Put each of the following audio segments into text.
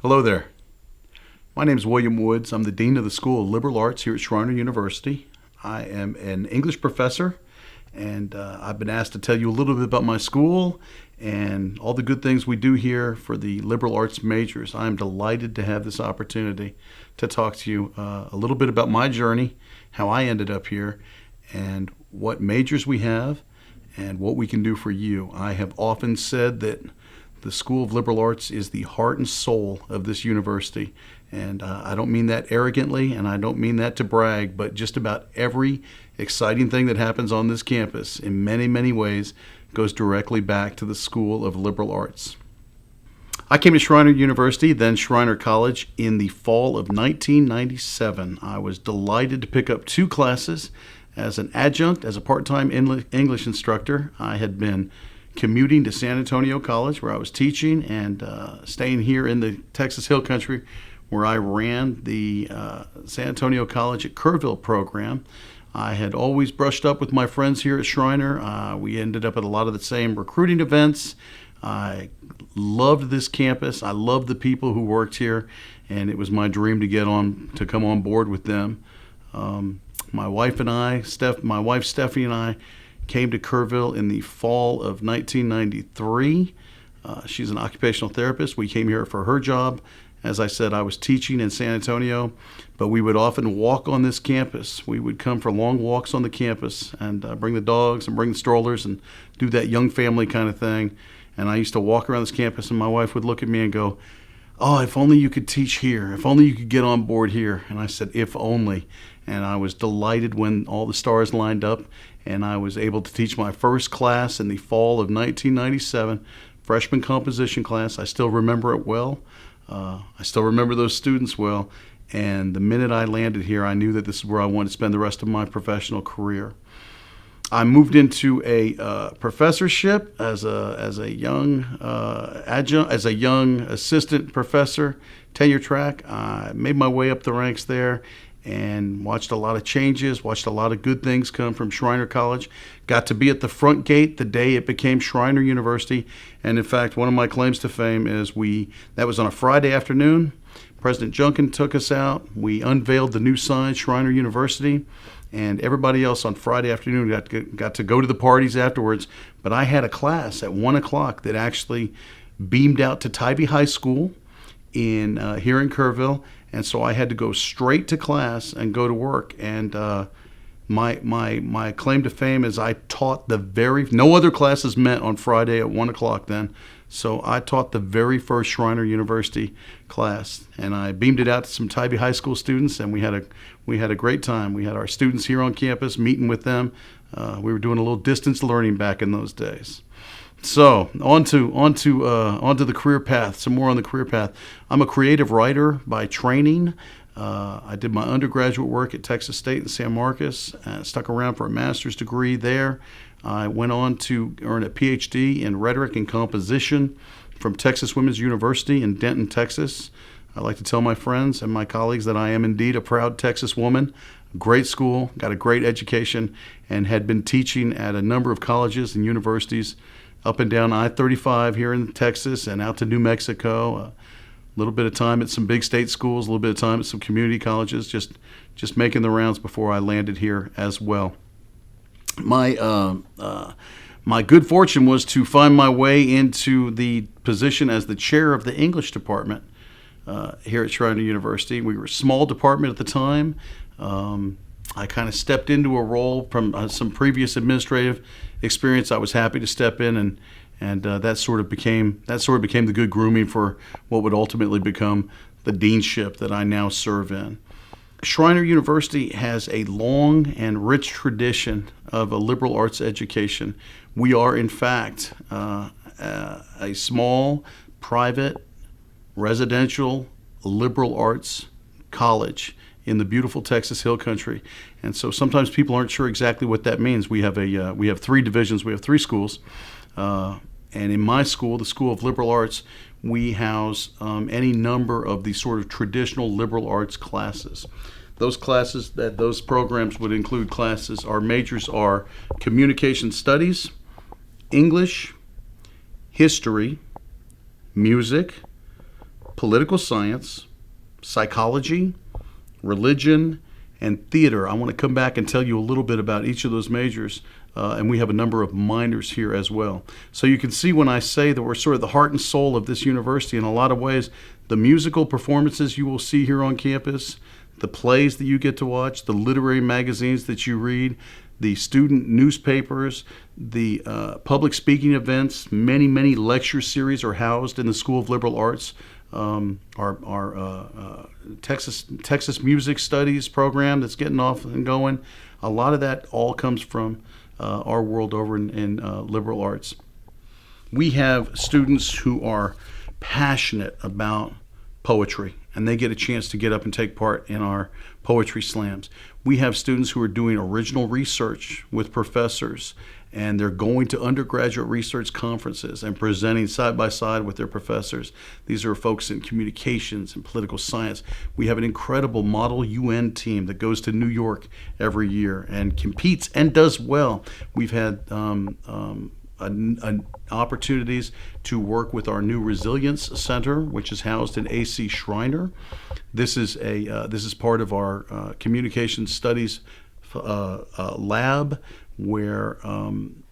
Hello there. My name is William Woods. I'm the Dean of the School of Liberal Arts here at Schreiner University. I am an English professor, and I've been asked to tell you a little bit about my school and all the good things we do here for the liberal arts majors. I'm delighted to have this opportunity to talk to you a little bit about my journey, how I ended up here, and what majors we have and what we can do for you. I have often said that the School of Liberal Arts is the heart and soul of this university. And I don't mean that arrogantly, and I don't mean that to brag, but just about every exciting thing that happens on this campus in many, many ways goes directly back to the School of Liberal Arts. I came to Schreiner University, then Schreiner College, in the fall of 1997. I was delighted to pick up 2 classes as an adjunct, as a part-time English instructor. I had been commuting to San Antonio College, where I was teaching, and staying here in the Texas Hill Country, where I ran the San Antonio College at Kerrville program. I had always brushed up with my friends here at Schreiner. We ended up at a lot of the same recruiting events. I loved this campus. I loved the people who worked here, and it was my dream to come on board with them. My wife Stephanie and I came to Kerrville in the fall of 1993. She's an occupational therapist. We came here for her job. As I said, I was teaching in San Antonio, but we would often walk on this campus. We would come for long walks on the campus and bring the dogs and bring the strollers and do that young family kind of thing. And I used to walk around this campus, and my wife would look at me and go, "Oh, if only you could teach here. If only you could get on board here." And I said, "If only." And I was delighted when all the stars lined up, and I was able to teach my first class in the fall of 1997, freshman composition class. I still remember it well. I still remember those students well. And the minute I landed here, I knew that this is where I wanted to spend the rest of my professional career. I moved into a professorship as a young adjunct, as a young assistant professor, tenure track. I made my way up the ranks there and watched a lot of changes, watched a lot of good things come from Schreiner College. Got to be at the front gate the day it became Schreiner University. And in fact, one of my claims to fame is that was on a Friday afternoon. President Junkin took us out. We unveiled the new sign, Schreiner University, and everybody else on Friday afternoon got to go to the parties afterwards. But I had a class at 1 o'clock that actually beamed out to Tybee High School here in Kerrville, and so I had to go straight to class and go to work. And my claim to fame is I taught no other classes met on Friday at 1 o'clock then, so I taught the very first Schreiner University class, and I beamed it out to some Tybee High School students, and we had a great time. We had our students here on campus meeting with them. We were doing a little distance learning back in those days. So onto the career path. Some more on the career path. I'm a creative writer by training. I did my undergraduate work at Texas State in San Marcos. Stuck around for a master's degree there. I went on to earn a PhD in rhetoric and composition from Texas Women's University in Denton, Texas. I like to tell my friends and my colleagues that I am indeed a proud Texas woman. Great school, got a great education, and had been teaching at a number of colleges and universities up and down I-35 here in Texas and out to New Mexico. A little bit of time at some big state schools, a little bit of time at some community colleges, just making the rounds before I landed here as well. My good fortune was to find my way into the position as the chair of the English department here at Schreiner University. We were a small department at the time. I kind of stepped into a role from some previous administrative experience. I was happy to step in, and that sort of became the good grooming for what would ultimately become the deanship that I now serve in. Schreiner University has a long and rich tradition of a liberal arts education. We are, in fact, a small, private, residential liberal arts college in the beautiful Texas Hill Country. And so sometimes people aren't sure exactly what that means. We have 3 divisions. We have 3 schools. And in my school, the School of Liberal Arts, we house any number of the sort of traditional liberal arts classes. Those programs would include classes. Our majors are communication studies, English, history, music, political science, psychology, religion, and theater. I want to come back and tell you a little bit about each of those majors, and we have a number of minors here as well. So you can see when I say that we're sort of the heart and soul of this university in a lot of ways, the musical performances you will see here on campus, the plays that you get to watch, the literary magazines that you read, the student newspapers, the public speaking events, many lecture series are housed in the School of Liberal Arts. Our Texas Music Studies program that's getting off and going. A lot of that all comes from our world over in liberal arts. We have students who are passionate about poetry, and they get a chance to get up and take part in our poetry slams. We have students who are doing original research with professors, and they're going to undergraduate research conferences and presenting side by side with their professors. These are folks in communications and political science. We have an incredible Model UN team that goes to New York every year and competes and does well. We've had opportunities to work with our new Resilience Center, which is housed in AC Schreiner. This is part of our communication studies lab, where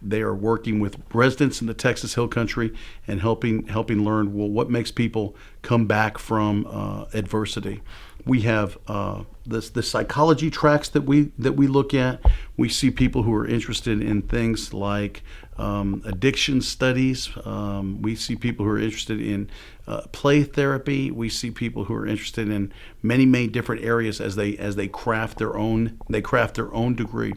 they are working with residents in the Texas Hill Country and helping learn, well, what makes people come back from adversity. We have the psychology tracks that we look at. We see people who are interested in things like addiction studies. We see people who are interested in play therapy. We see people who are interested in many different areas as they craft their own degree.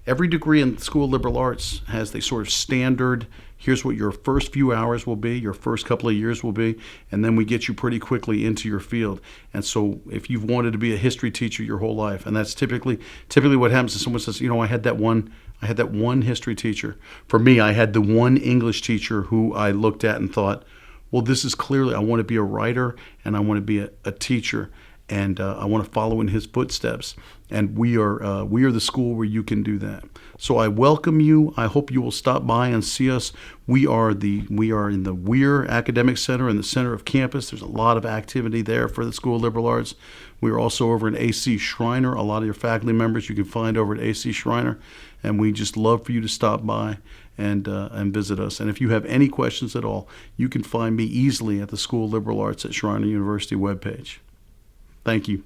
Every degree in the School of Liberal Arts has the sort of standard, here's what your first few hours will be, your first couple of years will be, and then we get you pretty quickly into your field. And so if you've wanted to be a history teacher your whole life, and that's typically what happens is someone says, I had that one history teacher. For me, I had the one English teacher who I looked at and thought, well, this is clearly, I want to be a writer and I want to be a teacher. And I want to follow in his footsteps. And we are the school where you can do that. So I welcome you. I hope you will stop by and see us. We are in the Weir Academic Center in the center of campus. There's a lot of activity there for the School of Liberal Arts. We are also over in AC Schreiner. A lot of your faculty members you can find over at AC Schreiner. And we just love for you to stop by and visit us. And if you have any questions at all, you can find me easily at the School of Liberal Arts at Schreiner University webpage. Thank you.